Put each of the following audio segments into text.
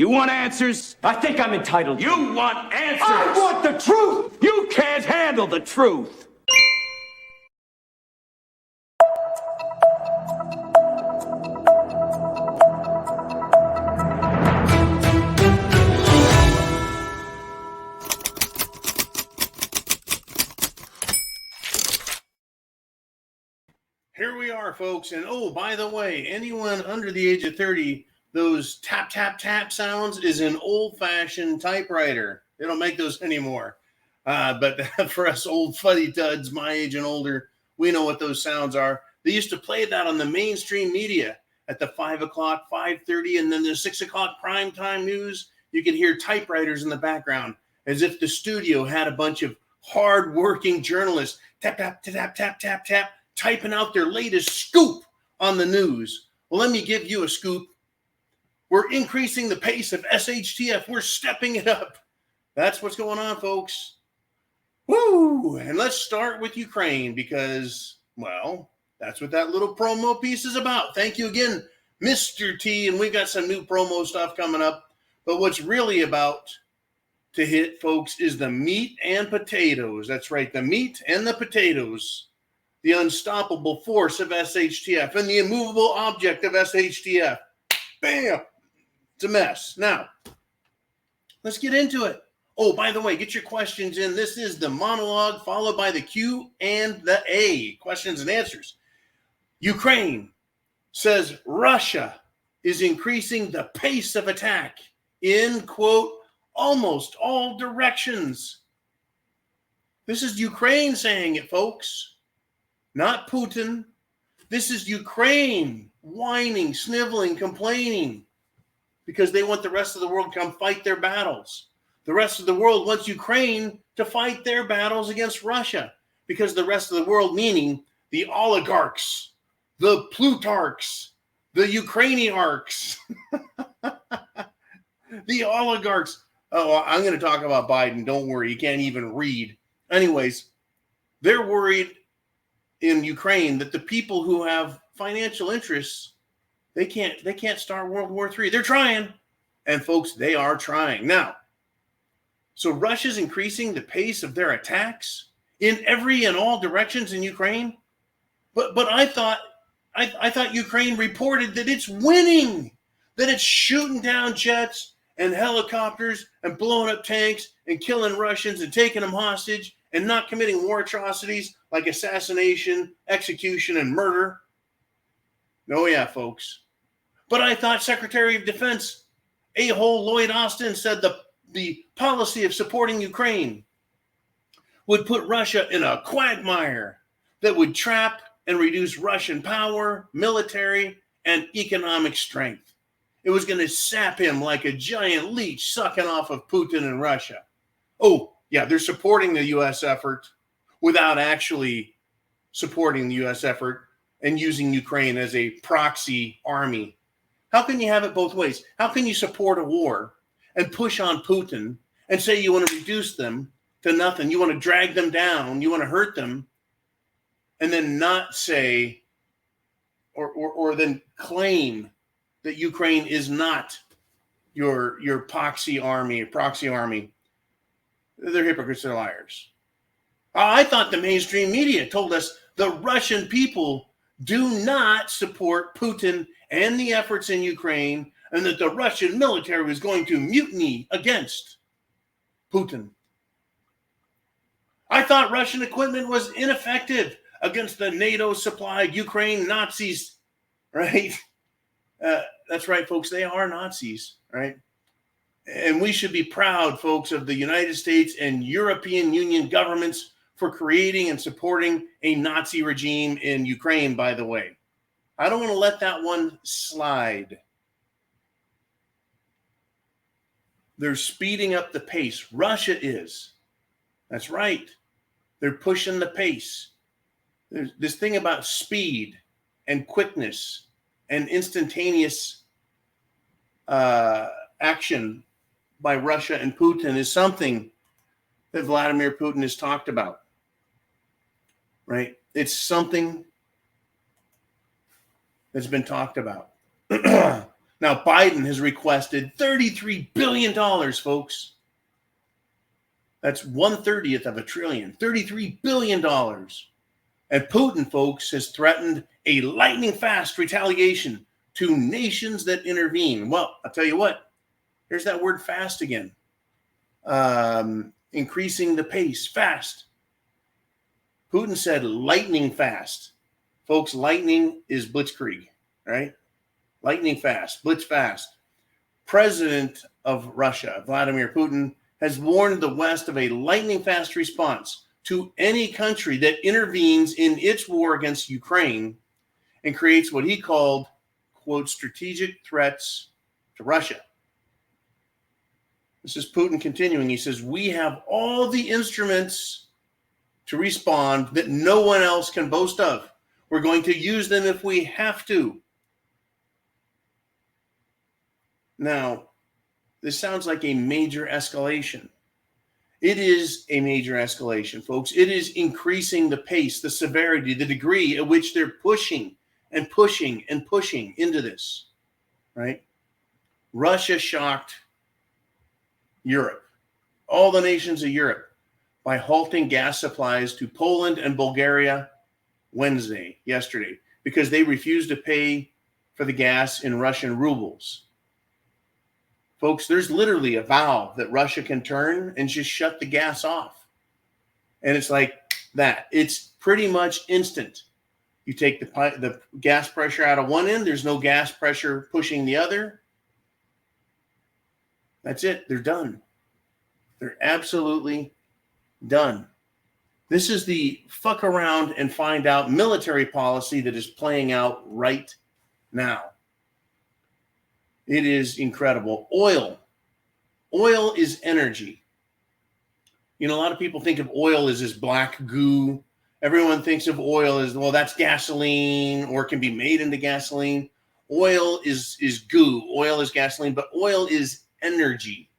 You want answers? I think I'm entitled. You want answers? I want the truth! You can't handle the truth. Here we are, folks. And oh, by the way, anyone under the age of 30, those tap, tap, tap sounds is an old-fashioned typewriter. They don't make those anymore. But for us old fuddy-duds, my age and older, we know what those sounds are. They used to play that on the mainstream media at the 5 o'clock, 5:30, and then the 6 o'clock primetime news. You could hear typewriters in the background as if the studio had a bunch of hard-working journalists, tap, tap, tap, tap, tap, tap, tap, typing out their latest scoop on the news. Well, let me give you a scoop. We're increasing the pace of SHTF. We're stepping it up. That's what's going on, folks. Woo! And let's start with Ukraine because, well, that's what that little promo piece is about. Thank you again, Mr. T. And we've got some new promo stuff coming up. But what's really about to hit, folks, is the meat and potatoes. That's right, the meat and the potatoes. The unstoppable force of SHTF and the immovable object of SHTF. Bam! It's a mess. Now, let's get into it. Oh, by the way, get your questions in. This is the monologue followed by the Q and the A, questions and answers. Ukraine says Russia is increasing the pace of attack in, quote, almost all directions. This is Ukraine saying it, folks, not Putin. This is Ukraine whining, sniveling, complaining because they want the rest of the world to come fight their battles. The rest of the world wants Ukraine to fight their battles against Russia because the rest of the world, meaning the oligarchs, the Plutarchs, the Ukrainiarchs, the oligarchs. Oh, I'm going to talk about Biden. Don't worry. You can't even read. Anyways, they're worried in Ukraine that the people who have financial interests, they can't start World War III. They're trying. And folks, they are trying. Now, so Russia's increasing the pace of their attacks in every and all directions in Ukraine. But I thought Ukraine reported that it's winning, that it's shooting down jets and helicopters and blowing up tanks and killing Russians and taking them hostage and not committing war atrocities like assassination, execution, and murder. Oh, yeah, folks. But I thought Secretary of Defense a-hole Lloyd Austin said the policy of supporting Ukraine would put Russia in a quagmire that would trap and reduce Russian power, military, and economic strength. It was going to sap him like a giant leech sucking off of Putin and Russia. Oh, yeah, they're supporting the U.S. effort without actually supporting the U.S. effort and using Ukraine as a proxy army. How can you have it both ways? How can you support a war and push on Putin and say you want to reduce them to nothing? You want to drag them down. You want to hurt them and then not say or then claim that Ukraine is not your proxy army. They're hypocrites, they're liars. I thought the mainstream media told us the Russian people do not support Putin and the efforts in Ukraine, and that the Russian military was going to mutiny against Putin. I thought Russian equipment was ineffective against the NATO-supplied Ukraine Nazis, right? That's right, folks. They are Nazis, right? And we should be proud, folks, of the United States and European Union governments for creating and supporting a Nazi regime in Ukraine, by the way. I don't want to let that one slide. They're speeding up the pace. Russia is. That's right. They're pushing the pace. There's this thing about speed and quickness and instantaneous action by Russia and Putin is something that Vladimir Putin has talked about, right? It's something that's been talked about. Now, Biden has requested $33 billion, folks. That's 1/30th of a trillion, $33 billion. And Putin, folks, has threatened a lightning fast retaliation to nations that intervene. Well, I'll tell you what, here's that word fast again. Increasing the pace, fast. Putin said lightning fast. Folks, lightning is blitzkrieg, right? Lightning fast, blitz fast. President of Russia, Vladimir Putin, has warned the West of a lightning fast response to any country that intervenes in its war against Ukraine and creates what he called, quote, strategic threats to Russia. This is Putin continuing. He says, we have all the instruments to respond that no one else can boast of. We're going to use them if we have to. Now, this sounds like a major escalation. It is a major escalation, folks. It is increasing the pace, the severity, the degree at which they're pushing and pushing and pushing into this, right? Russia shocked Europe, all the nations of Europe, by halting gas supplies to Poland and Bulgaria yesterday, because they refused to pay for the gas in Russian rubles. Folks, there's literally a valve that Russia can turn and just shut the gas off. And it's like that. It's pretty much instant. You take the gas pressure out of one end, there's no gas pressure pushing the other. That's it. They're done. They're absolutely done. This is the fuck around and find out military policy that is playing out right now. It is incredible. Oil is energy. You know, a lot of people think of oil as this black goo. Everyone thinks of oil as, well, that's gasoline or can be made into gasoline. Oil is goo. Oil is gasoline, but oil is energy.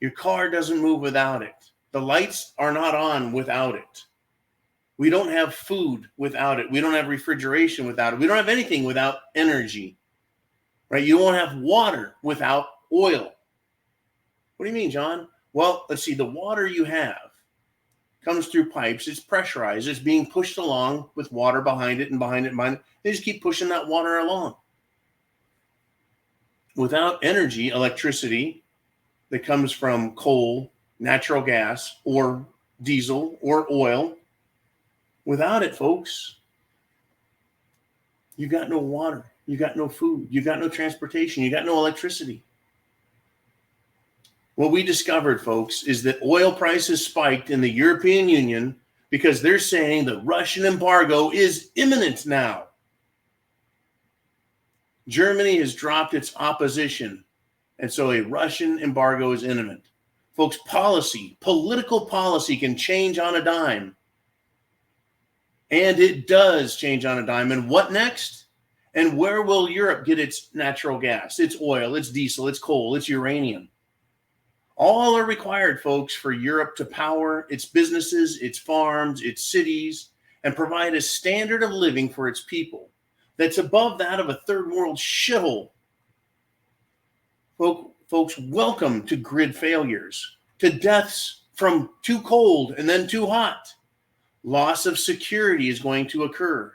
Your car doesn't move without it. The lights are not on without it. We don't have food without it. We don't have refrigeration without it. We don't have anything without energy. Right? You won't have water without oil. What do you mean, John? Well, let's see. The water you have comes through pipes. It's pressurized. It's being pushed along with water behind it and behind it and behind it. They just keep pushing that water along. Without energy, electricity that comes from coal, natural gas, or diesel, or oil, without it, folks, you got no water. You got no food. You got no transportation. You got no electricity. What we discovered, folks, is that oil prices spiked in the European Union because they're saying the Russian embargo is imminent now. Germany has dropped its opposition, and so a Russian embargo is imminent. Folks, political policy can change on a dime. And it does change on a dime. And what next? And where will Europe get its natural gas, its oil, its diesel, its coal, its uranium? All are required, folks, for Europe to power its businesses, its farms, its cities, and provide a standard of living for its people that's above that of a third world shithole. Folks, welcome to grid failures, to deaths from too cold and then too hot. Loss of security is going to occur.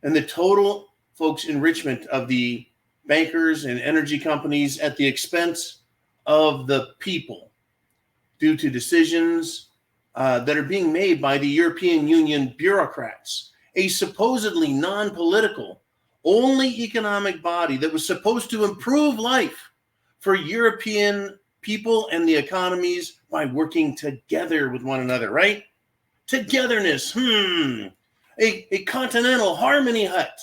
And the total, folks, enrichment of the bankers and energy companies at the expense of the people due to decisions that are being made by the European Union bureaucrats, a supposedly non-political, only economic body that was supposed to improve life for European people and the economies by working together with one another, right? Togetherness, a continental harmony hut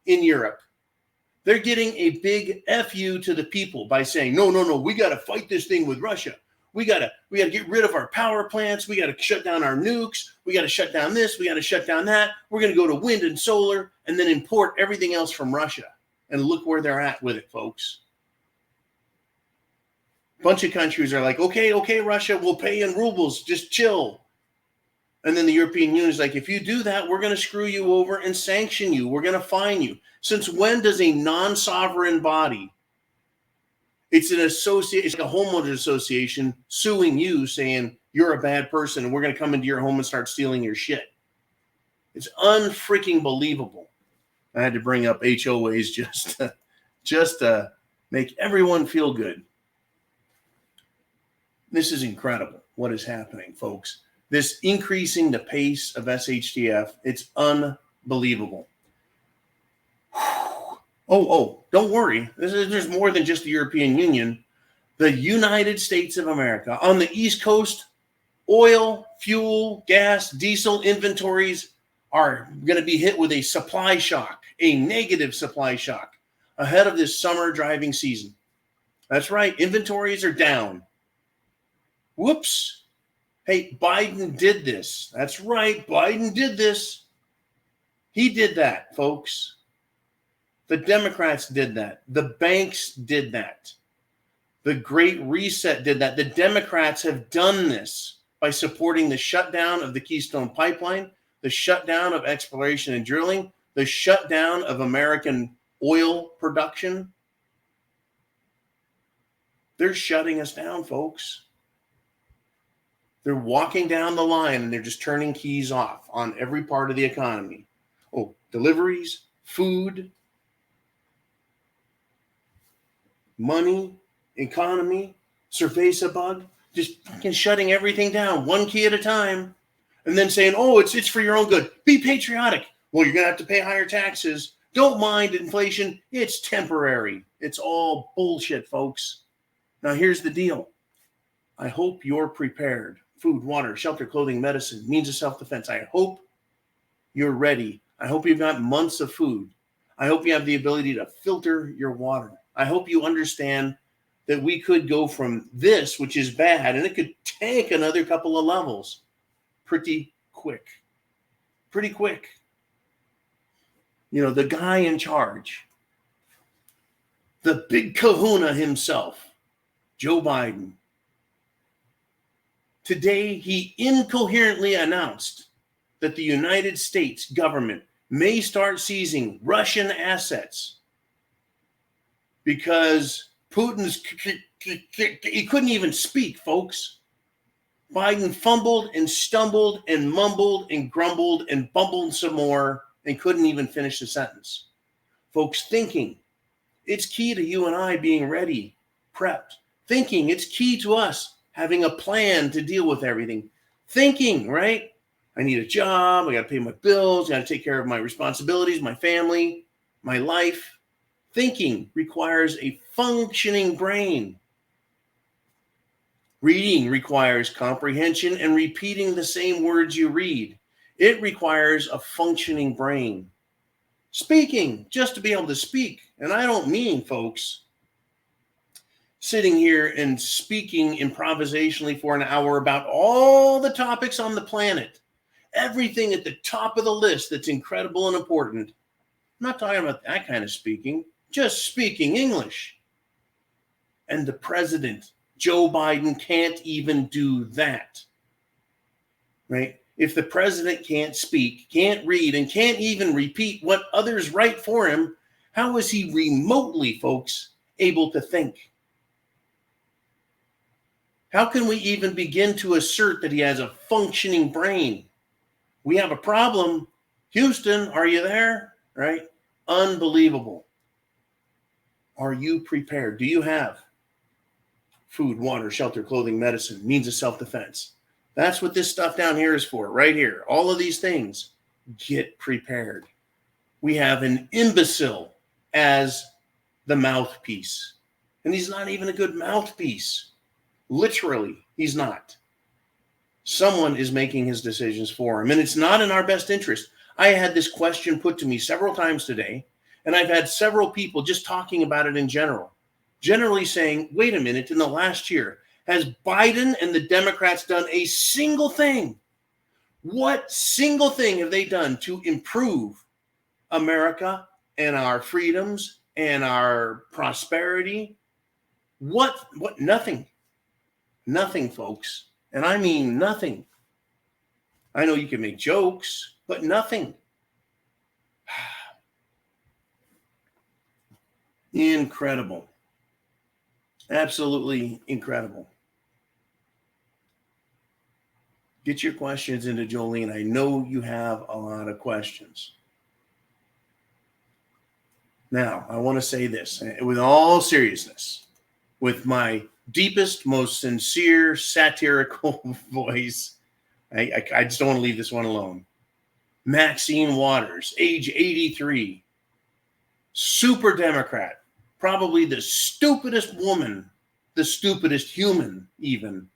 in Europe. They're getting a big FU to the people by saying, no, we got to fight this thing with Russia. We got to get rid of our power plants. We got to shut down our nukes. We got to shut down this. We got to shut down that. We're going to go to wind and solar and then import everything else from Russia. And look where they're at with it, folks. A bunch of countries are like, okay, Russia, we'll pay in rubles. Just chill. And then the European Union is like, if you do that, we're going to screw you over and sanction you. We're going to fine you. Since when does a non-sovereign body, it's like a homeowners association suing you saying you're a bad person and we're going to come into your home and start stealing your shit? It's unfreaking believable. I had to bring up HOAs just to make everyone feel good. This is incredible what is happening, folks. This increasing the pace of SHTF, it's unbelievable. Oh, don't worry. There's more than just the European Union. The United States of America, on the East Coast, oil, fuel, gas, diesel inventories are going to be hit with a supply shock, a negative supply shock ahead of this summer driving season. That's right. Inventories are down. Whoops. Hey, Biden did this. That's right. Biden did this. He did that, folks. The Democrats did that. The banks did that. The Great Reset did that. The Democrats have done this by supporting the shutdown of the Keystone Pipeline, the shutdown of exploration and drilling, the shutdown of American oil production. They're shutting us down, folks. They're walking down the line and they're just turning keys off on every part of the economy. Oh, deliveries, food, money, economy, cerveza bug, just fucking shutting everything down one key at a time and then saying, oh, it's for your own good. Be patriotic. Well, you're going to have to pay higher taxes. Don't mind inflation. It's temporary. It's all bullshit, folks. Now, here's the deal. I hope you're prepared. Food, water, shelter, clothing, medicine, means of self-defense. I hope you're ready. I hope you've got months of food. I hope you have the ability to filter your water. I hope you understand that we could go from this, which is bad, and it could take another couple of levels pretty quick. Pretty quick. You know, the guy in charge, the big kahuna himself, Joe Biden, today, he incoherently announced that the United States government may start seizing Russian assets because he couldn't even speak, folks. Biden fumbled and stumbled and mumbled and grumbled and bumbled some more and couldn't even finish the sentence. Folks, thinking, it's key to you and I being ready, prepped. Thinking, it's key to us having a plan to deal with everything. Thinking, right? I need a job. I got to pay my bills. I got to take care of my responsibilities, my family, my life. Thinking requires a functioning brain. Reading requires comprehension and repeating the same words you read. It requires a functioning brain. Speaking, just to be able to speak. And I don't mean, folks, sitting here and speaking improvisationally for an hour about all the topics on the planet, everything at the top of the list that's incredible and important. I'm not talking about that kind of speaking, just speaking English. And the president, Joe Biden, can't even do that, right? If the president can't speak, can't read, and can't even repeat what others write for him, how is he remotely, folks, able to think? How can we even begin to assert that he has a functioning brain? We have a problem. Houston, are you there? Right? Unbelievable. Are you prepared? Do you have food, water, shelter, clothing, medicine, means of self-defense? That's what this stuff down here is for, right here. All of these things. Get prepared. We have an imbecile as the mouthpiece. And he's not even a good mouthpiece. Literally, he's not. Someone is making his decisions for him, and it's not in our best interest. I had this question put to me several times today, and I've had several people just talking about it in general, generally saying, wait a minute, in the last year, has Biden and the Democrats done a single thing? What single thing have they done to improve America and our freedoms and our prosperity? What? Nothing. Nothing, folks. And I mean nothing. I know you can make jokes, but nothing. Incredible. Absolutely incredible. Get your questions into Jolene. I know you have a lot of questions. Now, I want to say this with all seriousness, with my deepest, most sincere, satirical voice. I just don't want to leave this one alone. Maxine Waters, age 83, super Democrat, probably the stupidest woman, the stupidest human even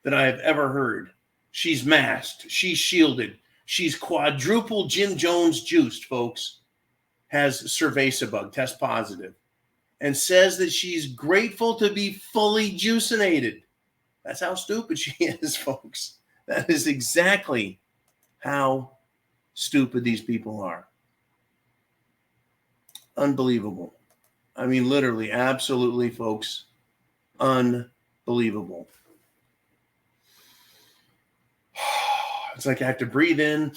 that I have ever heard. She's masked, she's shielded, she's quadruple Jim Jones juiced, folks, has cerveza test positive, and says that she's grateful to be fully juicinated. That's how stupid she is, folks. That is exactly how stupid these people are. Unbelievable. I mean, literally, absolutely, folks. Unbelievable. It's like I have to breathe in,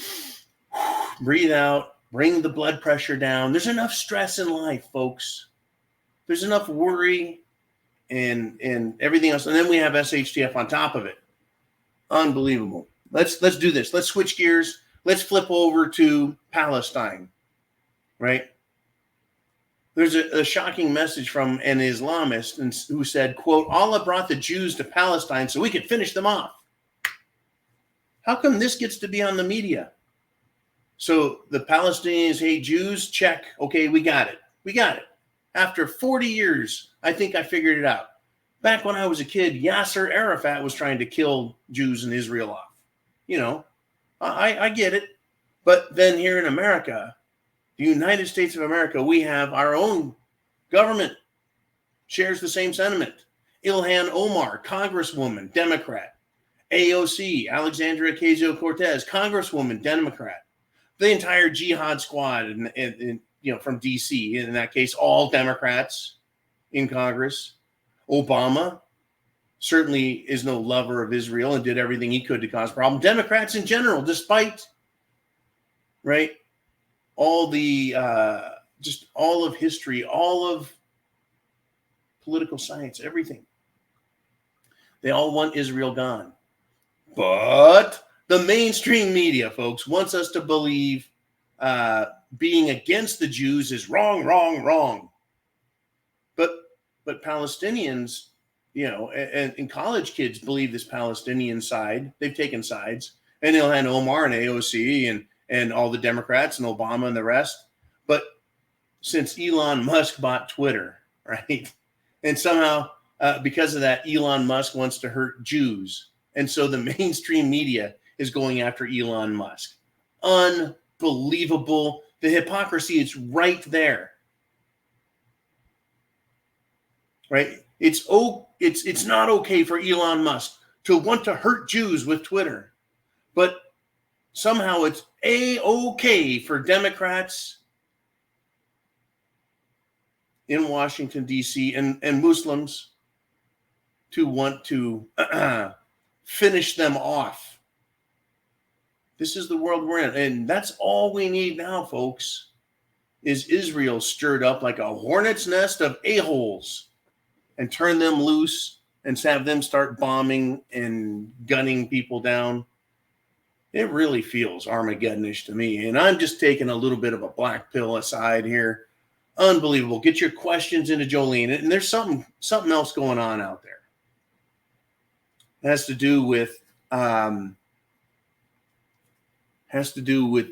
breathe out, bring the blood pressure down. There's enough stress in life, folks. There's enough worry and everything else. And then we have SHTF on top of it. Unbelievable. Let's do this. Let's switch gears. Let's flip over to Palestine, right? There's a shocking message from an Islamist who said, quote, Allah brought the Jews to Palestine so we could finish them off. How come this gets to be on the media? So the Palestinians hate Jews? Check. Okay, we got it. We got it. After 40 years, I think I figured it out. Back when I was a kid, Yasser Arafat was trying to kill Jews in Israel off. You know, I get it. But then here in America, the United States of America, we have our own government, shares the same sentiment. Ilhan Omar, Congresswoman, Democrat. AOC, Alexandria Ocasio-Cortez, Congresswoman, Democrat. The entire jihad squad, and from D.C., in that case, all Democrats in Congress. Obama certainly is no lover of Israel and did everything he could to cause problems. Democrats in general, despite, right, all the, just all of history, all of political science, everything. They all want Israel gone. But the mainstream media, folks, wants us to believe being against the Jews is wrong. But Palestinians, and college kids believe this Palestinian side. They've taken sides. And Ilhan Omar and AOC and all the Democrats and Obama and the rest. But since Elon Musk bought Twitter, right? And somehow, because of that, Elon Musk wants to hurt Jews. And so the mainstream media is going after Elon Musk. Unbelievable. The hypocrisy is right there. Right? It's not okay for Elon Musk to want to hurt Jews with Twitter. But somehow it's A-okay for Democrats in Washington, D.C. and Muslims to want to finish them off. This is the world we're in. And that's all we need now, folks, is Israel stirred up like a hornet's nest of a-holes and turn them loose and have them start bombing and gunning people down. It really feels Armageddonish to me. And I'm just taking a little bit of a black pill aside here. Unbelievable. Get your questions into Jolene. And there's something else going on out there. It has to do with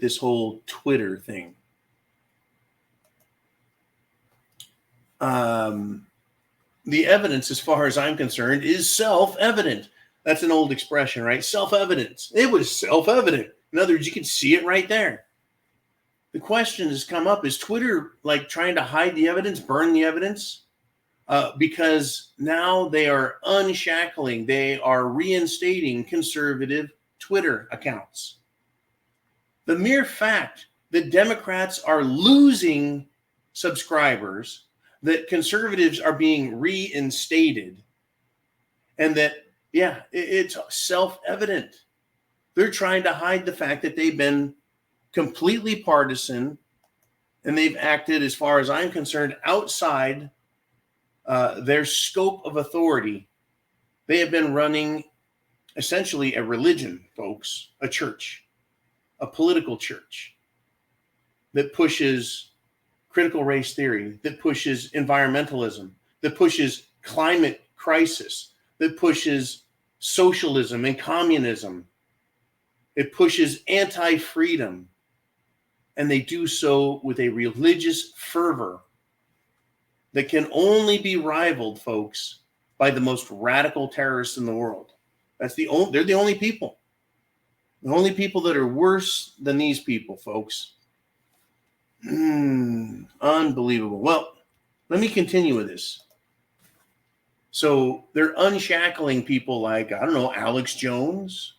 this whole Twitter thing. The evidence, as far as I'm concerned, is self-evident. That's an old expression, right? Self-evidence. It was self-evident. In other words, you can see it right there. The question has come up, is Twitter like trying to hide the evidence, burn the evidence? Because now they are unshackling, they are reinstating conservative Twitter accounts. The mere fact that Democrats are losing subscribers, that conservatives are being reinstated, and that, it's self-evident. They're trying to hide the fact that they've been completely partisan and they've acted, as far as I'm concerned, outside their scope of authority. They have been running essentially a religion, folks, a church, a political church that pushes critical race theory, that pushes environmentalism, that pushes climate crisis, that pushes socialism and communism. It pushes anti-freedom. And they do so with a religious fervor that can only be rivaled, folks, by the most radical terrorists in the world. They're the only people. The only people that are worse than these people, folks. Unbelievable. Well, let me continue with this. So they're unshackling people like, I don't know, Alex Jones.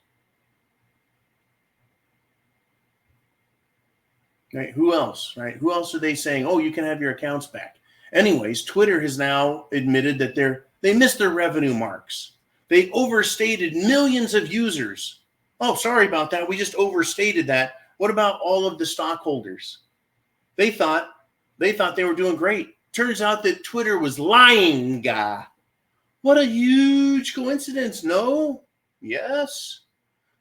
Right? Who else? Right? Who else are they saying, oh, you can have your accounts back? Anyways, Twitter has now admitted that they missed their revenue marks. They overstated millions of users. Oh, sorry about that. We just overstated that. What about all of the stockholders? They thought they were doing great. Turns out that Twitter was lying. What a huge coincidence. No? Yes.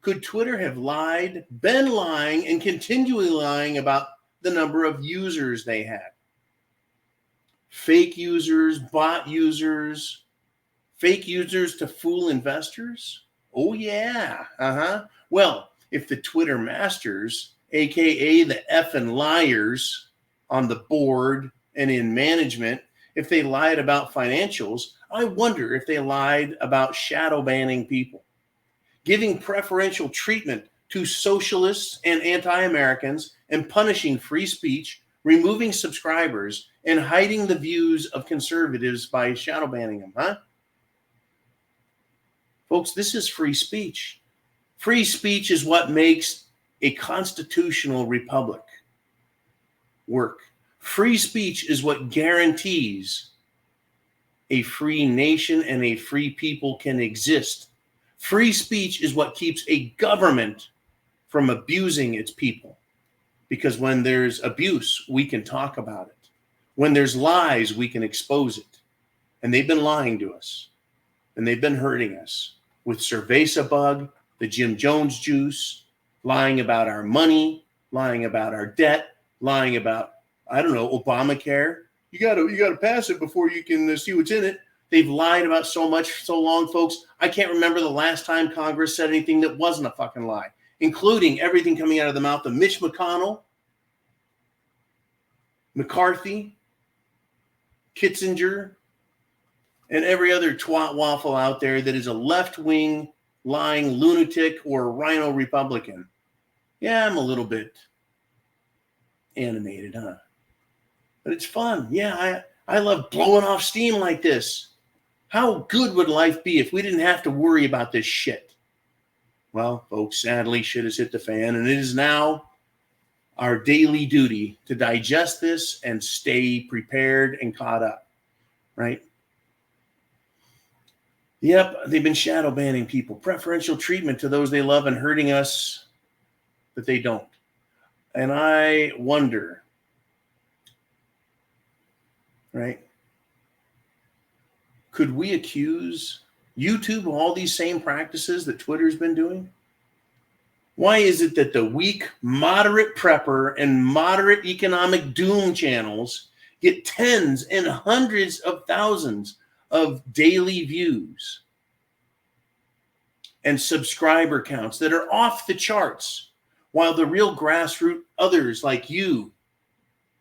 Could Twitter have been lying, and continually lying about the number of users they had? Fake users, bot users, fake users to fool investors? Oh, yeah. Well, if the Twitter masters, aka the effing liars on the board and in management, if they lied about financials, I wonder if they lied about shadow banning people, giving preferential treatment to socialists and anti-Americans, and punishing free speech, removing subscribers, and hiding the views of conservatives by shadow banning them, huh? Folks, this is free speech. Free speech is what makes a constitutional republic work. Free speech is what guarantees a free nation and a free people can exist. Free speech is what keeps a government from abusing its people. Because when there's abuse, we can talk about it. When there's lies, we can expose it. And they've been lying to us. And they've been hurting us with Cerveza Bug, the Jim Jones juice, lying about our money, lying about our debt, lying about, I don't know, Obamacare. You gotta pass it before you can see what's in it. They've lied about so much so long, folks. I can't remember the last time Congress said anything that wasn't a fucking lie, including everything coming out of the mouth of Mitch McConnell, McCarthy, Kitzinger, and every other twat waffle out there that is a left-wing lying lunatic or rhino Republican. Yeah, I'm a little bit animated, huh? But it's fun. Yeah, I love blowing off steam like this. How good would life be if we didn't have to worry about this shit? Well, folks, sadly, shit has hit the fan, and it is now our daily duty to digest this and stay prepared and caught up, right? Yep, they've been shadow banning people, preferential treatment to those they love, and hurting us that they don't. And I wonder, right? Could we accuse YouTube of all these same practices that Twitter's been doing? Why is it that the weak, moderate prepper and moderate economic doom channels get tens and hundreds of thousands of daily views and subscriber counts that are off the charts, while the real grassroots others like you,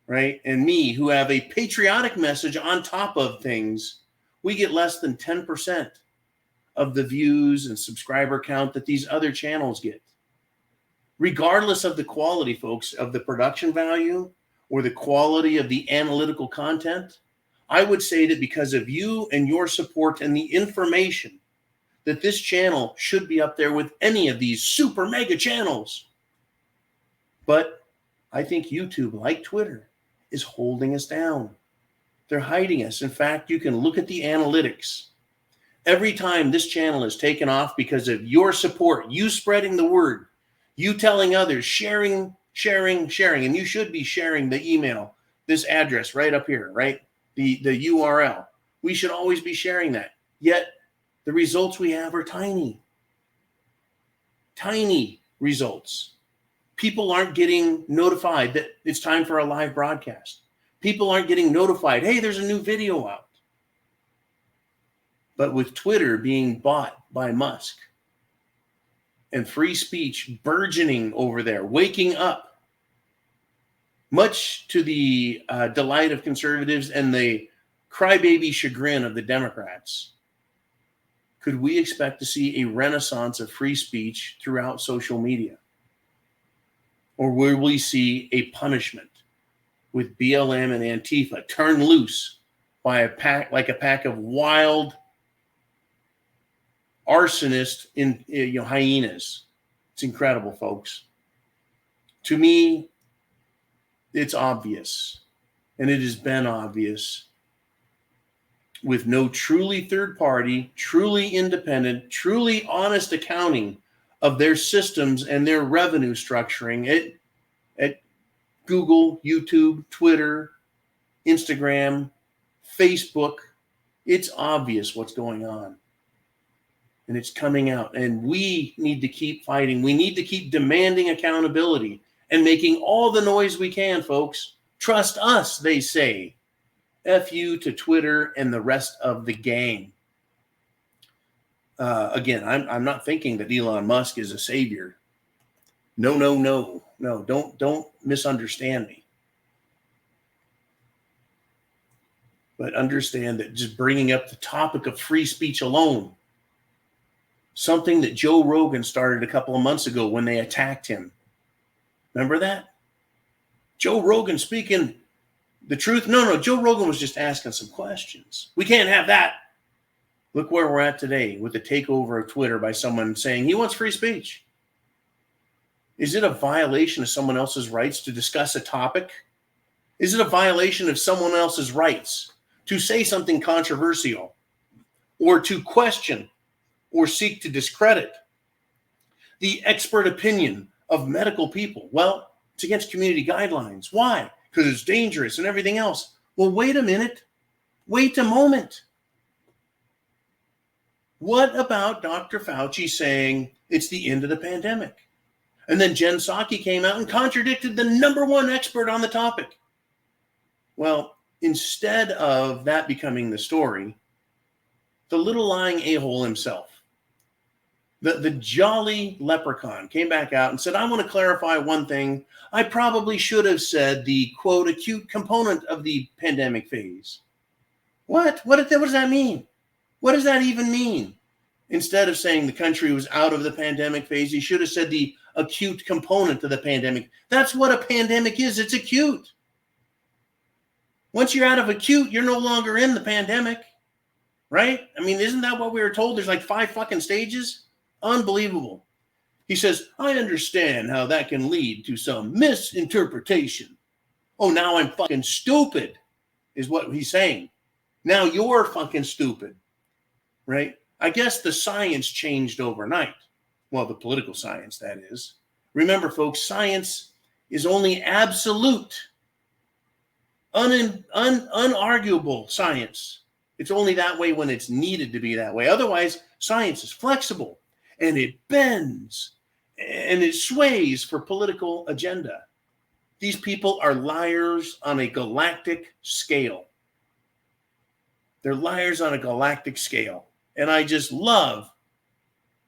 right, and me, who have a patriotic message on top of things, we get less than 10% of the views and subscriber count that these other channels get. Regardless of the quality, folks, of the production value or the quality of the analytical content, I would say that because of you and your support and the information, that this channel should be up there with any of these super mega channels. But I think YouTube, like Twitter, is holding us down. They're hiding us. In fact, you can look at the analytics. Every time this channel is taken off because of your support, you spreading the word, you telling others, sharing, and you should be sharing the email, this address right up here, right? The URL. We should always be sharing that. Yet the results we have are tiny. Tiny results. People aren't getting notified that it's time for a live broadcast. People aren't getting notified, hey, there's a new video out. But with Twitter being bought by Musk and free speech burgeoning over there, waking up, much to the delight of conservatives and the crybaby chagrin of the Democrats, could we expect to see a renaissance of free speech throughout social media? Or will we see a punishment with BLM and Antifa turned loose by a pack of wild arsonists in hyenas? It's incredible, folks. To me, it's obvious, and it has been obvious, with no truly third party, truly independent, truly honest accounting of their systems and their revenue structuring at Google, YouTube, Twitter, Instagram, Facebook. It's obvious what's going on. And it's coming out. And we need to keep fighting. We need to keep demanding accountability and making all the noise we can, folks. Trust us, they say. F you to Twitter and the rest of the gang. Again, I'm not thinking that Elon Musk is a savior. No. Don't misunderstand me. But understand that just bringing up the topic of free speech alone, something that Joe Rogan started a couple of months ago when they attacked him. Remember that? Joe Rogan speaking the truth? No, Joe Rogan was just asking some questions. We can't have that. Look where we're at today with the takeover of Twitter by someone saying he wants free speech. Is it a violation of someone else's rights to discuss a topic? Is it a violation of someone else's rights to say something controversial or to question or seek to discredit the expert opinion of medical people? Well, it's against community guidelines. Why? Because it's dangerous and everything else. Well, wait a minute. Wait a moment. What about Dr. Fauci saying it's the end of the pandemic? And then Jen Psaki came out and contradicted the number one expert on the topic. Well, instead of that becoming the story, the little lying a-hole himself, the jolly leprechaun, came back out and said, I want to clarify one thing. I probably should have said the, quote, acute component of the pandemic phase. What? What does that mean? What does that even mean? Instead of saying the country was out of the pandemic phase, he should have said the acute component of the pandemic. That's what a pandemic is. It's acute. Once you're out of acute, you're no longer in the pandemic, right? I mean, isn't that what we were told? There's like 5 fucking stages. Unbelievable. He says, I understand how that can lead to some misinterpretation. Oh, now I'm fucking stupid, is what he's saying. Now you're fucking stupid, right? I guess the science changed overnight. Well, the political science, that is. Remember, folks, science is only absolute, unarguable science. It's only that way when it's needed to be that way. Otherwise, science is flexible and it bends and it sways for political agenda. These people are liars on a galactic scale. They're liars on a galactic scale. And I just love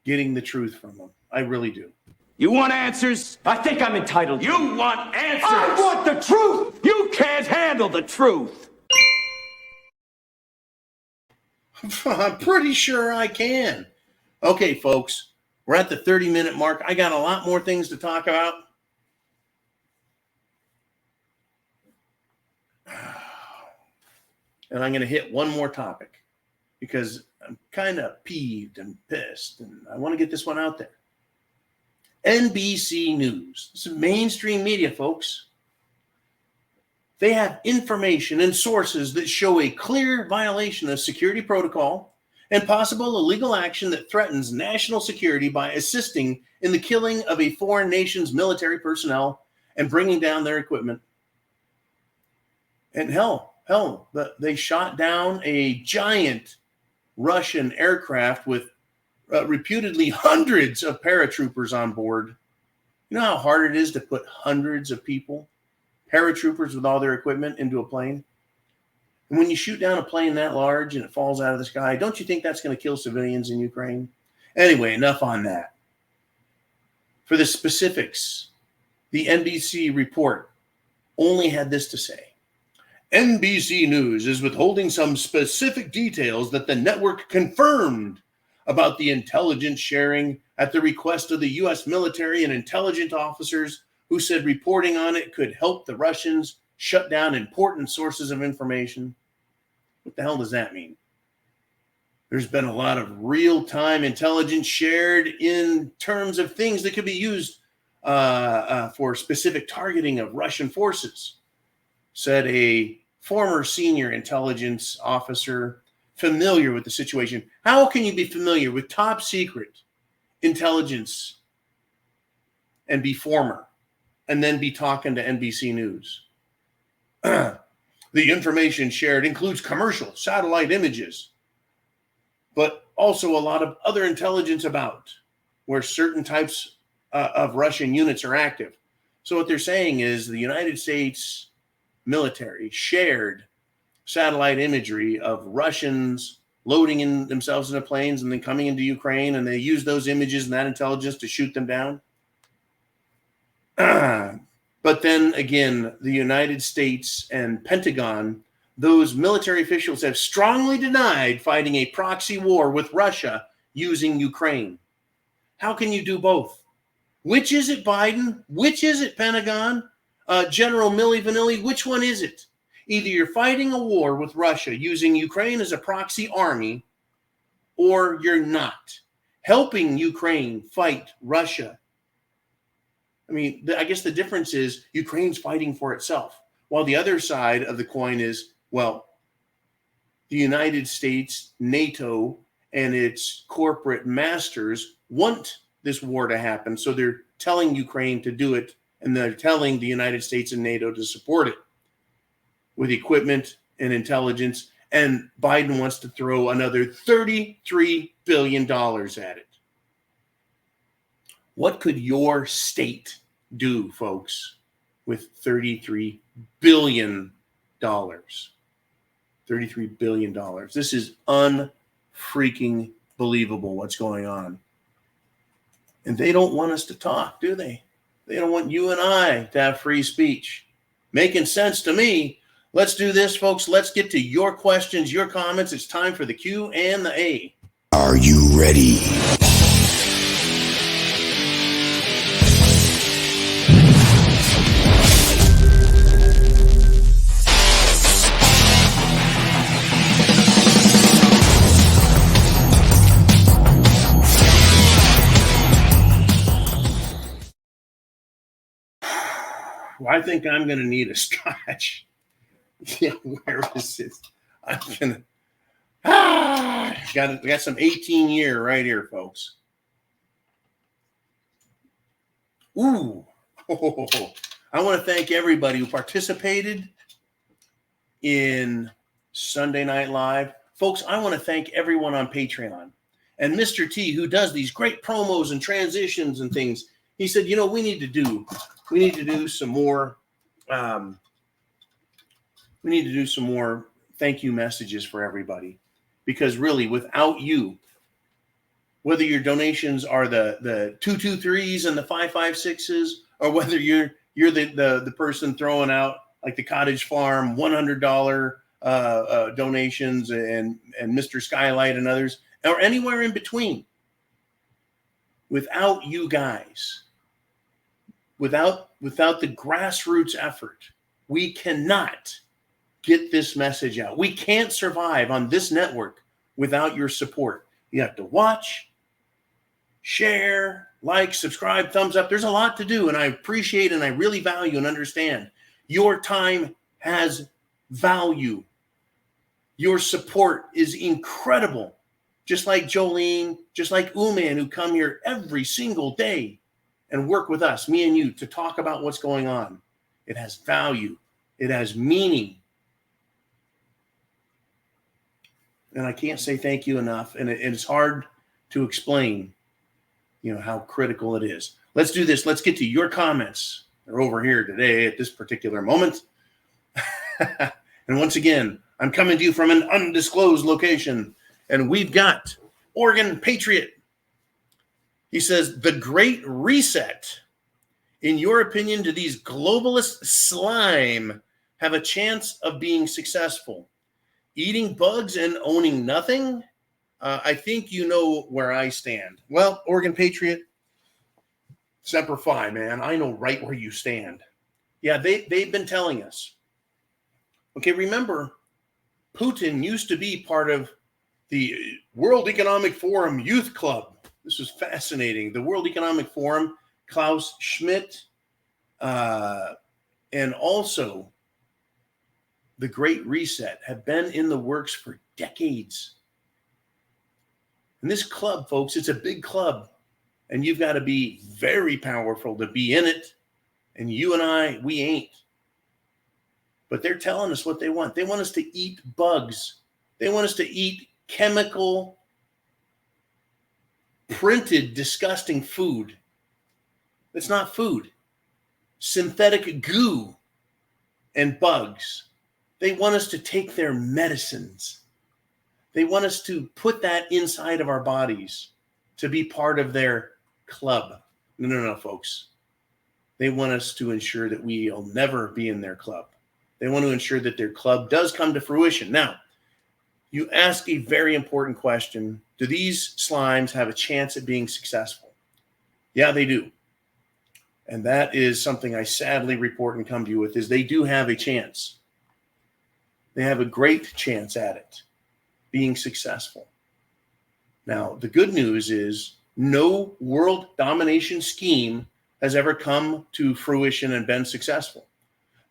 getting the truth from them. I really do. You want answers? I think I'm entitled. You want answers? I want the truth! You can't handle the truth. I'm pretty sure I can. Okay, folks, we're at the 30-minute mark. I got a lot more things to talk about. And I'm going to hit one more topic because I'm kind of peeved and pissed, and I want to get this one out there. NBC News. This is mainstream media, folks. They have information and sources that show a clear violation of security protocol and possible illegal action that threatens national security by assisting in the killing of a foreign nation's military personnel and bringing down their equipment. And they shot down a giant Russian aircraft with reputedly hundreds of paratroopers on board. You know how hard it is to put hundreds of people, paratroopers with all their equipment, into a plane? And when you shoot down a plane that large and it falls out of the sky, don't you think that's going to kill civilians in Ukraine? Anyway, enough on that. For the specifics, the NBC report only had this to say. NBC News is withholding some specific details that the network confirmed about the intelligence sharing at the request of the U.S. military and intelligence officers who said reporting on it could help the Russians shut down important sources of information. What the hell does that mean? There's been a lot of real-time intelligence shared in terms of things that could be used for specific targeting of Russian forces, said a former senior intelligence officer familiar with the situation. How can you be familiar with top secret intelligence and be former and then be talking to NBC News? The information shared includes commercial satellite images, but also a lot of other intelligence about where certain types of Russian units are active. So what they're saying is the United States military shared satellite imagery of Russians loading in themselves into planes and then coming into Ukraine, and they use those images and that intelligence to shoot them down. But then again, the United States and Pentagon, those military officials have strongly denied fighting a proxy war with Russia using Ukraine. How can you do both? Which is it, Biden? Which is it, Pentagon? General Milli Vanilli, which one is it? Either you're fighting a war with Russia using Ukraine as a proxy army, or you're not helping Ukraine fight Russia. I mean, I guess the difference is Ukraine's fighting for itself, while the other side of the coin is, well, the United States, NATO, and its corporate masters want this war to happen, so they're telling Ukraine to do it, and they're telling the United States and NATO to support it with equipment and intelligence, and Biden wants to throw another $33 billion at it. What could your state do, folks, with $33 billion? $33 billion. This is unfreaking believable what's going on. And they don't want us to talk, do they? They don't want you and I to have free speech. Making sense to me. Let's do this, folks. Let's get to your questions, your comments. It's time for the Q and the A. Are you ready? I think I'm going to need a scotch. Yeah, where is it? I'm going to... got some 18 year right here, folks. Ooh. I want to thank everybody who participated in Sunday Night Live. Folks, I want to thank everyone on Patreon. And Mr. T, who does these great promos and transitions and things, he said, you know, we need to do some more thank you messages for everybody, because really without you, whether your donations are the 223s and the 556s, or whether you're the person throwing out like the Cottage Farm $100 donations and Mr. Skylight and others, or anywhere in between, without you guys, without the grassroots effort, we cannot get this message out. We can't survive on this network without your support. You have to watch, share, like, subscribe, thumbs up. There's a lot to do, and I appreciate and I really value and understand. Your time has value. Your support is incredible. just like Jolene, just like Uman, who come here every single day and work with us, me and you, to talk about what's going on. It has value. It has meaning. And I can't say thank you enough. And it's hard to explain, how critical it is. Let's do this. Let's get to your comments. They're over here today at this particular moment. And once again, I'm coming to you from an undisclosed location. And we've got Oregon Patriot. He says, the Great Reset. In your opinion, do these globalist slime have a chance of being successful? Eating bugs and owning nothing? I think you know where I stand. Well, Oregon Patriot, Semper Fi, man. I know right where you stand. Yeah, they've been telling us. Okay, remember, Putin used to be part of the World Economic Forum Youth Club. This was fascinating. The World Economic Forum, Klaus Schmidt, and also the Great Reset have been in the works for decades. And this club, folks, it's a big club. And you've got to be very powerful to be in it. And you and I, we ain't. But they're telling us what they want. They want us to eat bugs. They want us to eat chemical, printed, disgusting food. It's not food. Synthetic goo and bugs. They want us to take their medicines. They want us to put that inside of our bodies to be part of their club. No, folks. They want us to ensure that we'll never be in their club. They want to ensure that their club does come to fruition. Now, you ask a very important question. Do these slimes have a chance at being successful? Yeah, they do. And that is something I sadly report and come to you with, is they do have a chance. They have a great chance at it, being successful. Now, the good news is no world domination scheme has ever come to fruition and been successful.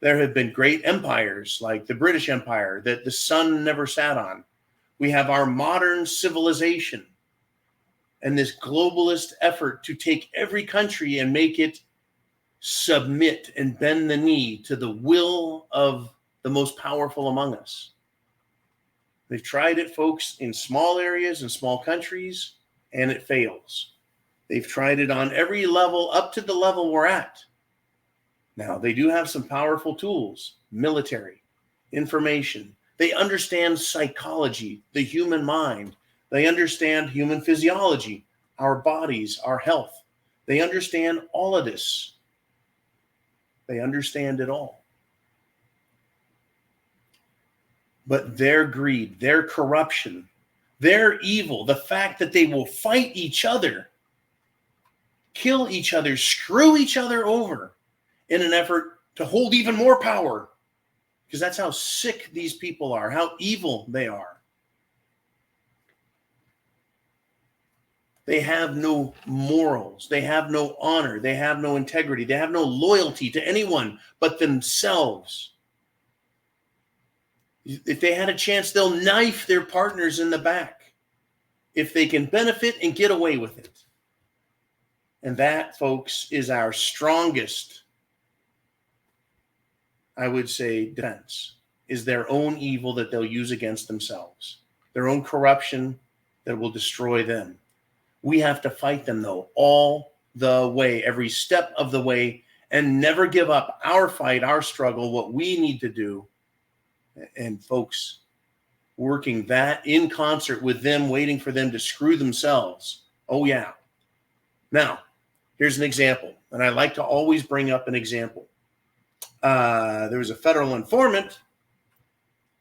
There have been great empires like the British Empire that the sun never sat on. We have our modern civilization and this globalist effort to take every country and make it submit and bend the knee to the will of the most powerful among us. They've tried it, folks, in small areas and small countries, and it fails. They've tried it on every level up to the level we're at. Now, they do have some powerful tools, military, information. They understand psychology, the human mind. They understand human physiology, our bodies, our health. They understand all of this. They understand it all. But their greed, their corruption, their evil, the fact that they will fight each other, kill each other, screw each other over in an effort to hold even more power, because that's how sick these people are, how evil they are. They have no morals. They have no honor. They have no integrity. They have no loyalty to anyone but themselves. If they had a chance, they'll knife their partners in the back if they can benefit and get away with it. And that, folks, is our strongest, I would say, defense, is their own evil that they'll use against themselves, their own corruption that will destroy them. We have to fight them, though, all the way, every step of the way, and never give up our fight, our struggle, what we need to do. And folks, working that in concert with them, waiting for them to screw themselves. Oh, yeah. Now, here's an example, and I like to always bring up an example. There was a federal informant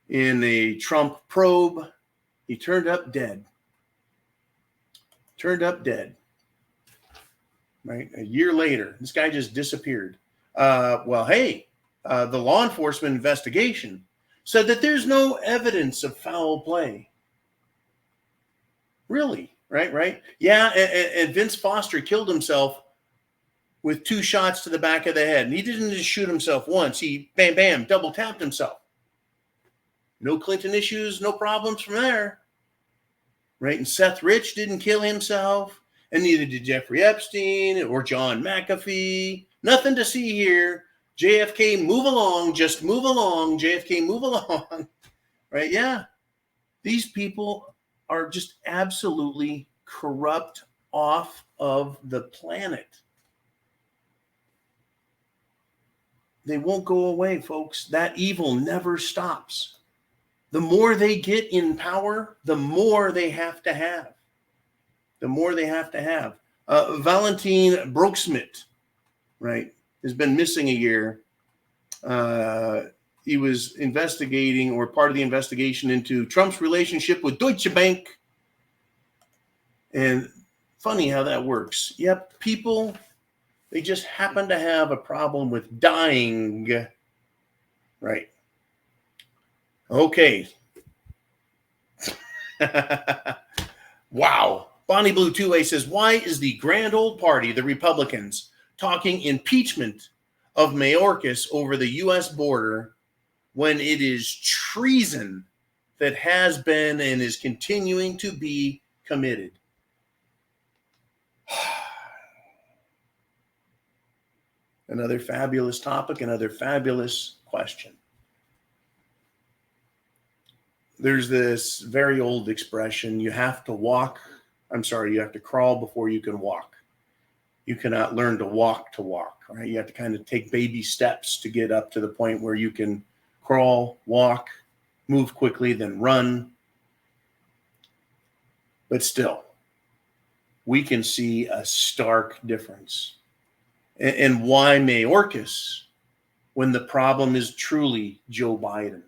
in a Trump probe. He turned up dead. Right? A year later, this guy just disappeared. The law enforcement investigation said that there's no evidence of foul play. Really? Right? Yeah, and Vince Foster killed himself with 2 shots to the back of the head. And he didn't just shoot himself once. He, bam, double tapped himself. No Clinton issues, no problems from there. right? And Seth Rich didn't kill himself, and neither did Jeffrey Epstein or John McAfee. Nothing to see here. JFK, move along. Just move along. JFK, move along. Right? Yeah. These people are just absolutely corrupt off of the planet. They won't go away, folks. That evil never stops. The more they get in power, the more they have to have. The more they have to have. Valentin Broeksmit, right, has been missing a year. He was investigating, or part of the investigation into Trump's relationship with Deutsche Bank. And funny how that works. Yep, people, they just happen to have a problem with dying. Right. Okay. Wow. Bonnie Blue 2A says, why is the grand old party, the Republicans, talking impeachment of Mayorkas over the U.S. border when it is treason that has been and is continuing to be committed? Another fabulous topic, another fabulous question. There's this very old expression, you have to crawl before you can walk. You cannot learn to walk, right? You have to kind of take baby steps to get up to the point where you can crawl, walk, move quickly, then run. But still, we can see a stark difference. And why Mayorkas when the problem is truly Joe Biden?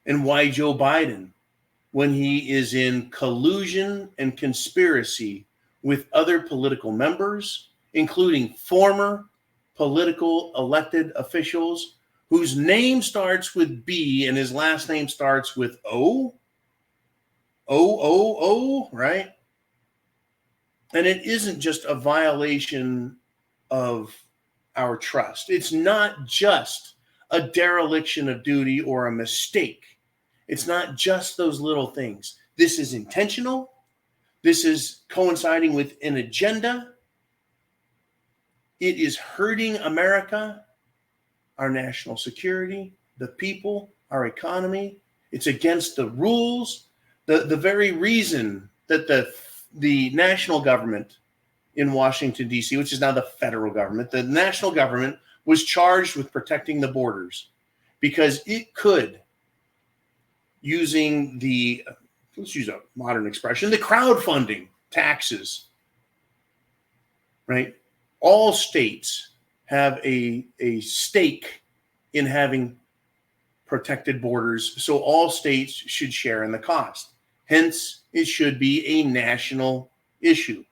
And why Joe Biden when he is in collusion and conspiracy with other political members, including former political elected officials whose name starts with B and his last name starts with O? O, right? And it isn't just a violation of our trust. It's not just a dereliction of duty or a mistake. It's not just those little things. This is intentional. This is coinciding with an agenda. It is hurting America, our national security, the people, our economy. It's against the rules. The very reason that the national government in Washington, D.C., which is now the federal government, the national government was charged with protecting the borders because it could, using let's use a modern expression, the crowdfunding taxes, right? All states have a stake in having protected borders, so all states should share in the cost. Hence, it should be a national issue.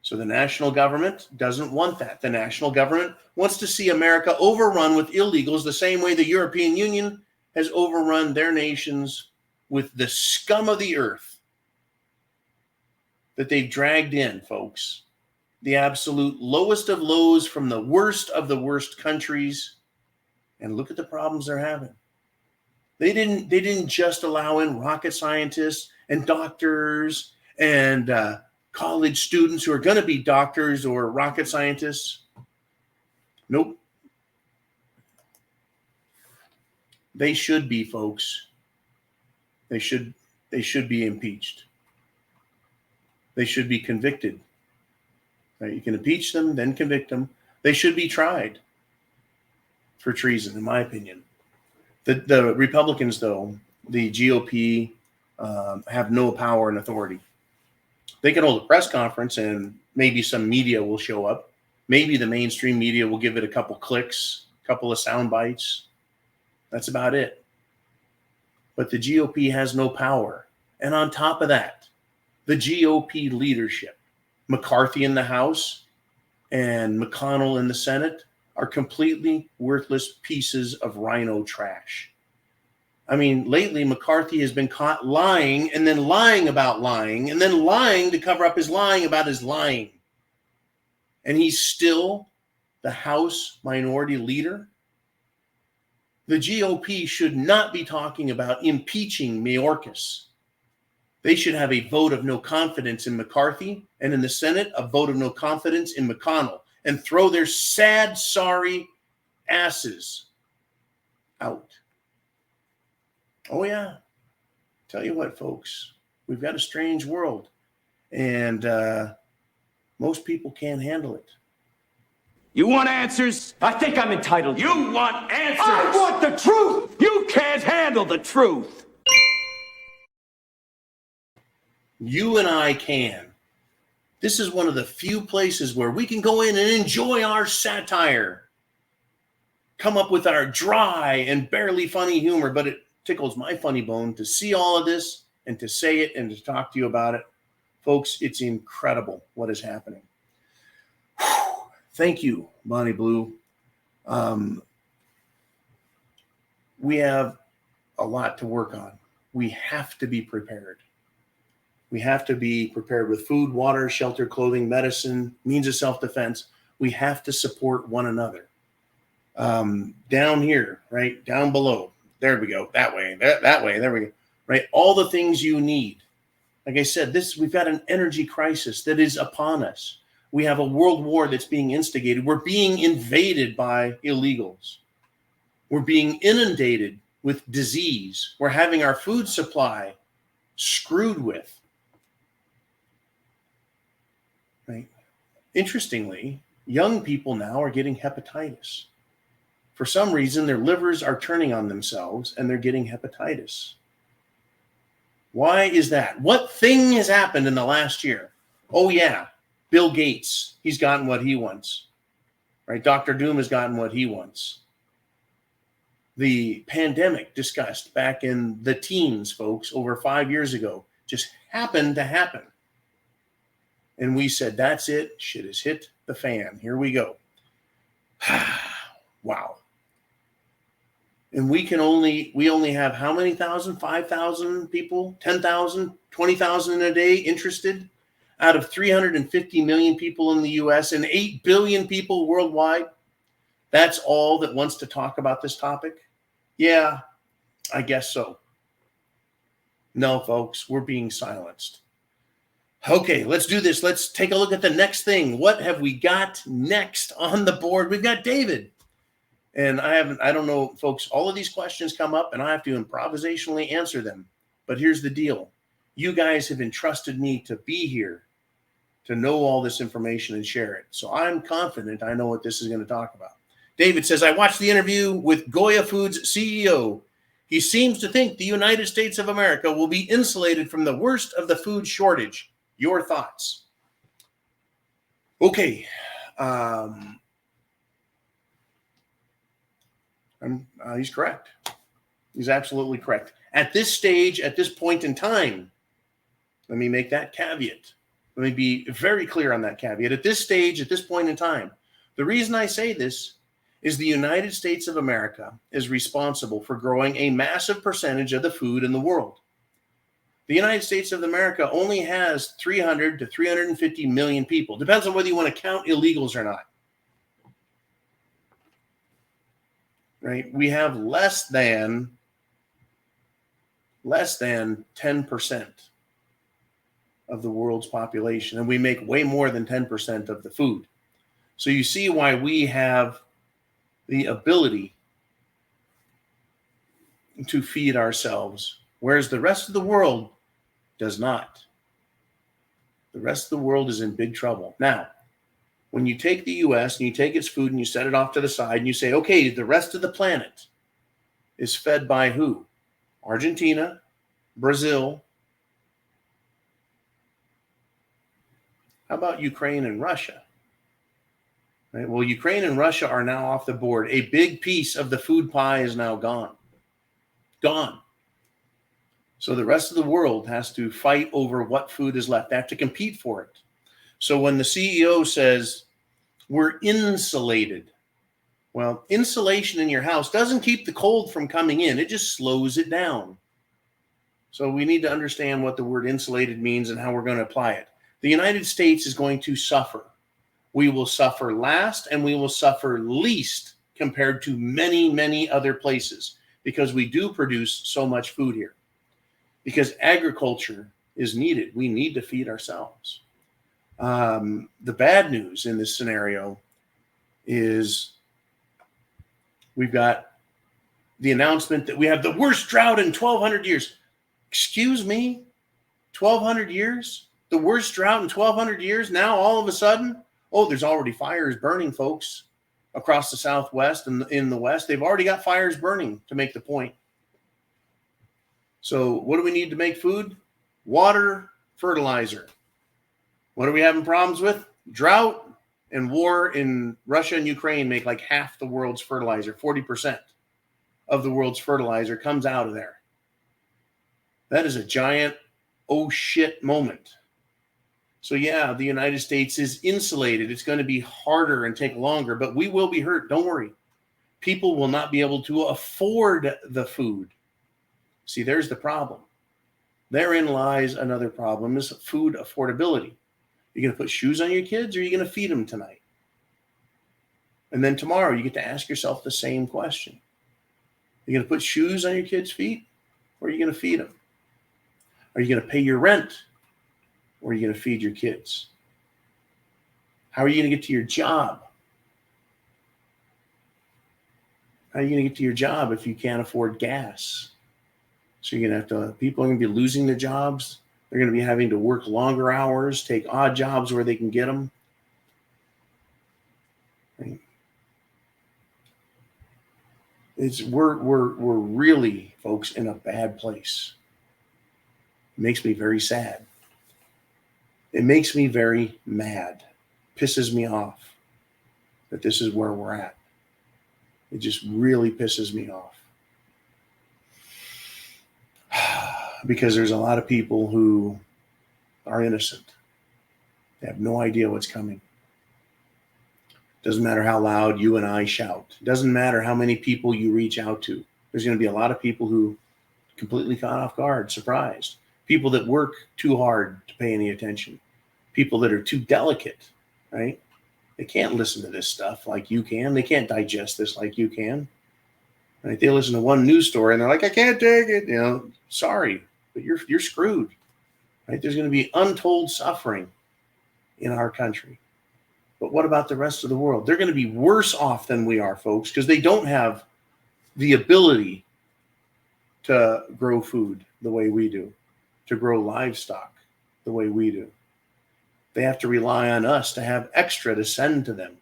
So the national government doesn't want that. The national government wants to see America overrun with illegals the same way the European Union has overrun their nations with the scum of the earth that they've dragged in, folks. The absolute lowest of lows from the worst countries. And look at the problems they're having. They didn't just allow in rocket scientists and doctors and college students who are going to be doctors or rocket scientists. Nope. They should be, folks. They should be impeached. They should be convicted. Right? You can impeach them, then convict them. They should be tried for treason, in my opinion. The Republicans, though, the GOP, have no power and authority. They can hold a press conference and maybe some media will show up. Maybe the mainstream media will give it a couple clicks, a couple of sound bites. That's about it. But the GOP has no power. And on top of that, the GOP leadership, McCarthy in the House and McConnell in the Senate, are completely worthless pieces of rhino trash. I mean, lately McCarthy has been caught lying and then lying about lying and then lying to cover up his lying about his lying. And he's still the House Minority Leader. The GOP should not be talking about impeaching Mayorkas. They should have a vote of no confidence in McCarthy, and in the Senate, a vote of no confidence in McConnell, and throw their sad, sorry asses out. Oh, yeah. Tell you what, folks, we've got a strange world, and most people can't handle it. You want answers? I think I'm entitled. You want answers? I want the truth. You can't handle the truth. You and I can. This is one of the few places where we can go in and enjoy our satire, come up with our dry and barely funny humor, but it tickles my funny bone to see all of this and to say it and to talk to you about it. Folks, it's incredible what is happening. Thank you, Bonnie Blue. We have a lot to work on. We have to be prepared. We have to be prepared with food, water, shelter, clothing, medicine, means of self-defense. We have to support one another. Down here, right? Down below. There we go. That way. That way. There we go. Right? All the things you need. Like I said, we've got an energy crisis that is upon us. We have a world war that's being instigated. We're being invaded by illegals. We're being inundated with disease. We're having our food supply screwed with. Right? Interestingly, young people now are getting hepatitis. For some reason, their livers are turning on themselves and they're getting hepatitis. Why is that? What thing has happened in the last year? Oh, yeah, Bill Gates. He's gotten what he wants. Right? Dr. Doom has gotten what he wants. The pandemic discussed back in the teens, folks, over 5 years ago, just happened to happen. And we said, that's it. Shit has hit the fan. Here we go. Wow. And we only have how many thousand? 5,000 people, 10,000, 20,000 a day interested out of 350 million people in the US and 8 billion people worldwide. That's all that wants to talk about this topic? Yeah, I guess so. No, folks, we're being silenced. Okay, let's do this. Let's take a look at the next thing. What have we got next on the board? We've got David. And I don't know, folks, all of these questions come up and I have to improvisationally answer them. But here's the deal. You guys have entrusted me to be here to know all this information and share it. So I'm confident I know what this is going to talk about. David says, I watched the interview with Goya Foods CEO. He seems to think the United States of America will be insulated from the worst of the food shortage. Your thoughts? Okay. He's correct. He's absolutely correct. At this stage, at this point in time, let me make that caveat. Let me be very clear on that caveat. At this stage, at this point in time, the reason I say this is the United States of America is responsible for growing a massive percentage of the food in the world. The United States of America only has 300 to 350 million people. Depends on whether you want to count illegals or not. Right? We have less than 10% of the world's population, and we make way more than 10% of the food. So you see why we have the ability to feed ourselves, whereas the rest of the world does not. The rest of the world is in big trouble. Now, when you take the U.S. and you take its food and you set it off to the side and you say, okay, the rest of the planet is fed by who? Argentina, Brazil. How about Ukraine and Russia? Right? Well, Ukraine and Russia are now off the board. A big piece of the food pie is now gone. Gone. So the rest of the world has to fight over what food is left. They have to compete for it. So when the CEO says, we're insulated, well, insulation in your house doesn't keep the cold from coming in. It just slows it down. So we need to understand what the word insulated means and how we're going to apply it. The United States is going to suffer. We will suffer last and we will suffer least compared to many, many other places because we do produce so much food here. Because agriculture is needed. We need to feed ourselves. The bad news in this scenario is we've got the announcement that we have the worst drought in 1,200 years. Excuse me? 1,200 years? The worst drought in 1,200 years? Now, all of a sudden, oh, there's already fires burning, folks, across the Southwest and in the West. They've already got fires burning, to make the point. So what do we need to make food? Water, fertilizer. What are we having problems with? Drought and war in Russia and Ukraine make like half the world's fertilizer. 40% of the world's fertilizer comes out of there. That is a giant oh shit moment. So yeah, the United States is insulated. It's going to be harder and take longer, but we will be hurt. Don't worry. People will not be able to afford the food. See, there's the problem. Therein lies another problem, is food affordability. You're going to put shoes on your kids, or are you going to feed them tonight? And then tomorrow you get to ask yourself the same question. You're going to put shoes on your kids' feet, or are you going to feed them? Are you going to pay your rent, or are you going to feed your kids? How are you going to get to your job? How are you going to get to your job if you can't afford gas? So you're going to have to, people are going to be losing their jobs. They're going to be having to work longer hours, take odd jobs where they can get them. Right? We're really, folks, in a bad place. It makes me very sad. It makes me very mad. Pisses me off that this is where we're at. It just really pisses me off. Because there's a lot of people who are innocent. They have no idea what's coming. Doesn't matter how loud you and I shout. Doesn't matter how many people you reach out to. There's going to be a lot of people who completely caught off guard, surprised. People that work too hard to pay any attention. People that are too delicate, right? They can't listen to this stuff like you can. They can't digest this like you can. Right? They listen to one news story and they're like, I can't take it. You know, sorry, but you're screwed. Right? There's going to be untold suffering in our country. But what about the rest of the world? They're going to be worse off than we are, folks, because they don't have the ability to grow food the way we do, to grow livestock the way we do. They have to rely on us to have extra to send to them.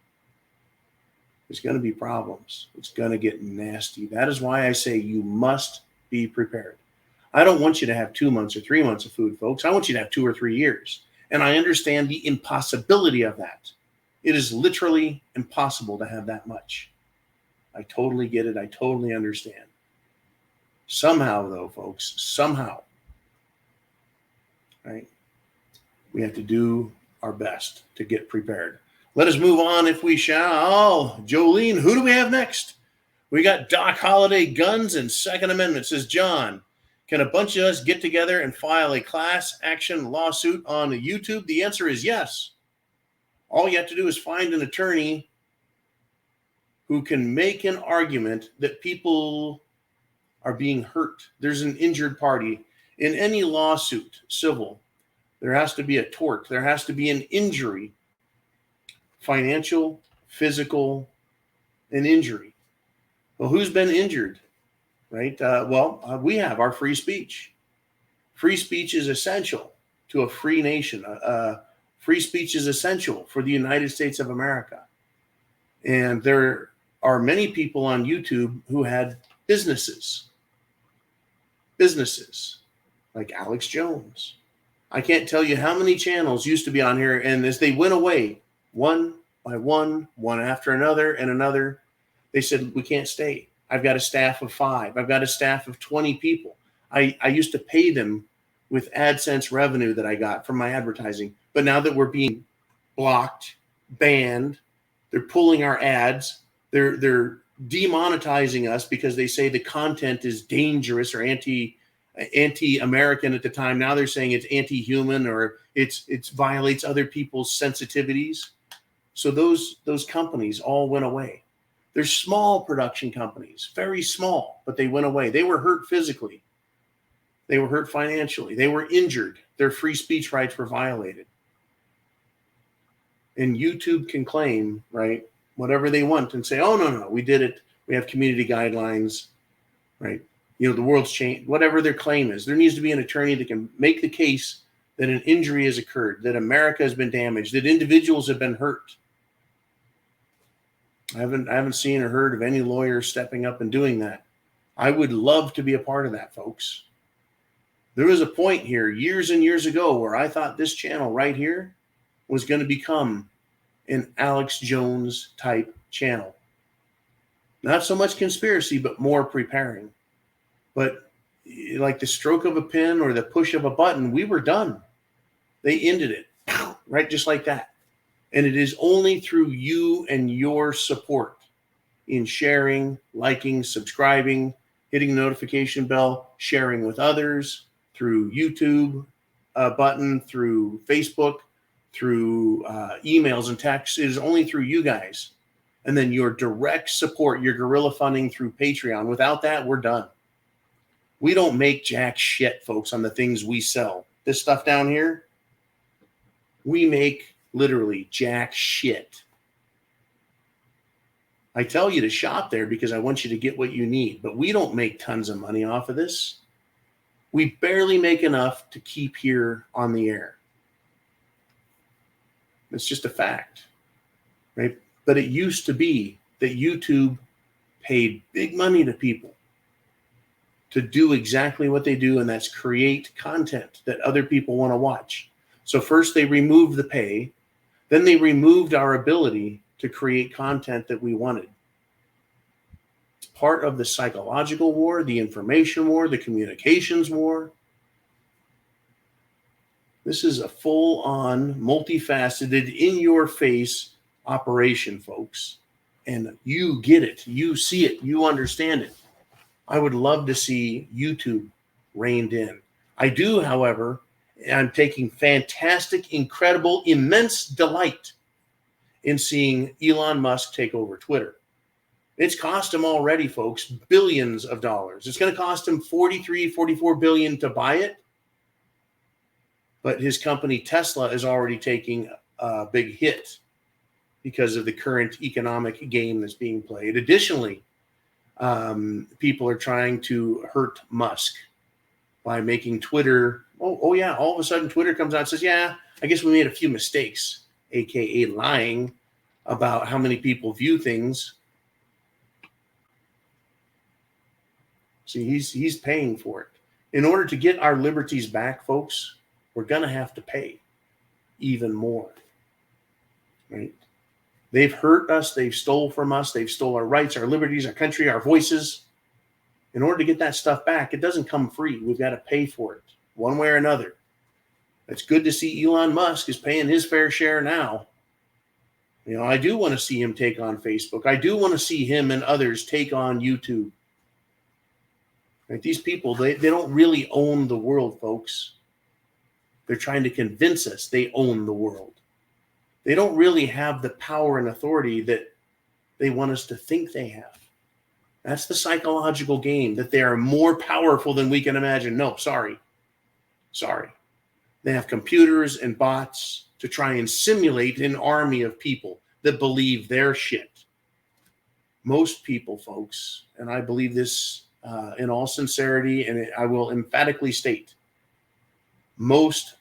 There's going to be problems. It's going to get nasty. That is why I say you must be prepared. I don't want you to have 2 months or 3 months of food, folks. I want you to have 2 or 3 years. And I understand the impossibility of that. It is literally impossible to have that much. I totally get it. I totally understand. Somehow, though, folks, somehow, right, we have to do our best to get prepared. Let us move on if we shall. Jolene, who do we have next? We got Doc Holliday, Guns and Second Amendment. Says, John, can a bunch of us get together and file a class action lawsuit on YouTube? The answer is yes. All you have to do is find an attorney who can make an argument that people are being hurt. There's an injured party. In any lawsuit, civil, there has to be a tort. There has to be an injury, financial, physical, an injury. Well, who's been injured, right? We have our free speech. Free speech is essential to a free nation. Free speech is essential for the United States of America. And there are many people on YouTube who had businesses like Alex Jones. I can't tell you how many channels used to be on here, and as they went away, one by one after another and another, they said, we can't stay. I've got a staff of 5. I've got a staff of 20 people. I used to pay them with AdSense revenue that I got from my advertising. But now that we're being blocked, banned, they're pulling our ads, they're demonetizing us because they say the content is dangerous or anti-American at the time. Now they're saying it's anti-human or it's violates other people's sensitivities. So those companies all went away. They're small production companies, very small, but they went away. They were hurt physically. They were hurt financially. They were injured. their free speech rights were violated. And YouTube can claim, right, whatever they want and say, oh, no, we did it. We have community guidelines, right? The world's changed, whatever their claim is. There needs to be an attorney that can make the case that an injury has occurred, that America has been damaged, that individuals have been hurt. I haven't seen or heard of any lawyer stepping up and doing that. I would love to be a part of that, folks. There was a point here years and years ago where I thought this channel right here was going to become an Alex Jones type channel. Not so much conspiracy, but more preparing. But like the stroke of a pen or the push of a button, we were done. They ended it, right? Just like that. And it is only through you and your support in sharing, liking, subscribing, hitting the notification bell, sharing with others, through YouTube button, through Facebook, through emails and texts. It is only through you guys. And then your direct support, your guerrilla funding through Patreon. Without that, we're done. We don't make jack shit, folks, on the things we sell. This stuff down here, we make literally jack shit. I tell you to shop there because I want you to get what you need, but we don't make tons of money off of this. We barely make enough to keep here on the air. It's just a fact, right? But it used to be that YouTube paid big money to people to do exactly what they do, and that's create content that other people want to watch. So first they removed the pay, then they removed our ability to create content that we wanted. It's part of the psychological war, the information war, the communications war. This is a full-on, multifaceted, in-your-face operation, folks. And you get it. You see it. You understand it. I would love to see YouTube reined in. I do, however, I'm taking fantastic, incredible, immense delight in seeing Elon Musk take over Twitter. It's cost him already, folks, billions of dollars. It's going to cost him 44 billion to buy it. But his company Tesla is already taking a big hit because of the current economic game that's being played. Additionally, people are trying to hurt Musk by making Twitter, oh yeah, all of a sudden Twitter comes out and says, yeah, I guess we made a few mistakes, aka lying about how many people view things. See, he's paying for it. In order to get our liberties back, folks, we're going to have to pay even more, right? They've hurt us. They've stole from us. They've stole our rights, our liberties, our country, our voices. In order to get that stuff back, it doesn't come free. We've got to pay for it one way or another. It's good to see Elon Musk is paying his fair share now. I do want to see him take on Facebook. I do want to see him and others take on YouTube. Right? These people, they don't really own the world, folks. They're trying to convince us they own the world. They don't really have the power and authority that they want us to think they have. That's the psychological game, that they are more powerful than we can imagine. No, sorry. They have computers and bots to try and simulate an army of people that believe their shit. Most people, folks, and I believe this in all sincerity, and I will emphatically state,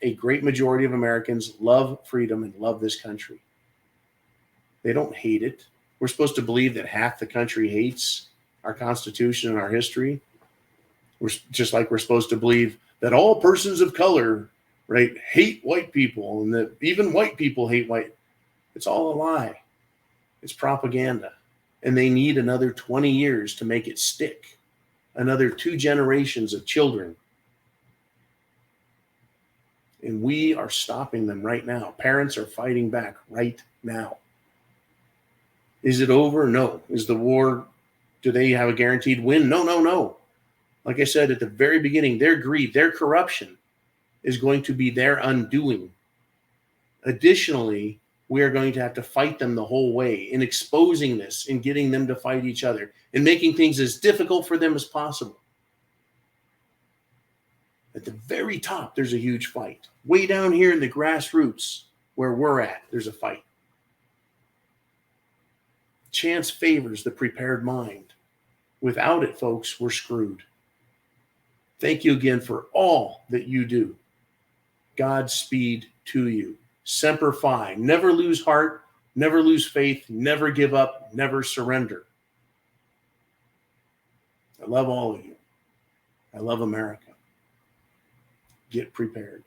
a great majority of Americans love freedom and love this country. They don't hate it. We're supposed to believe that half the country hates our Constitution and our history. We're just like we're supposed to believe that all persons of color, right, hate white people, and that even white people hate white. It's all a lie. It's propaganda. And they need another 20 years to make it stick. Another 2 generations of children. And we are stopping them right now. Parents are fighting back right now. Is it over? No. Is the war, do they have a guaranteed win? No. Like I said at the very beginning, their greed, their corruption is going to be their undoing. Additionally, we are going to have to fight them the whole way in exposing this and getting them to fight each other and making things as difficult for them as possible. At the very top, there's a huge fight. Way down here in the grassroots where we're at, there's a fight. Chance favors the prepared mind. Without it, folks, we're screwed. Thank you again for all that you do. Godspeed to you. Semper Fi. Never lose heart, never lose faith, never give up, never surrender. I love all of you. I love America. Get prepared.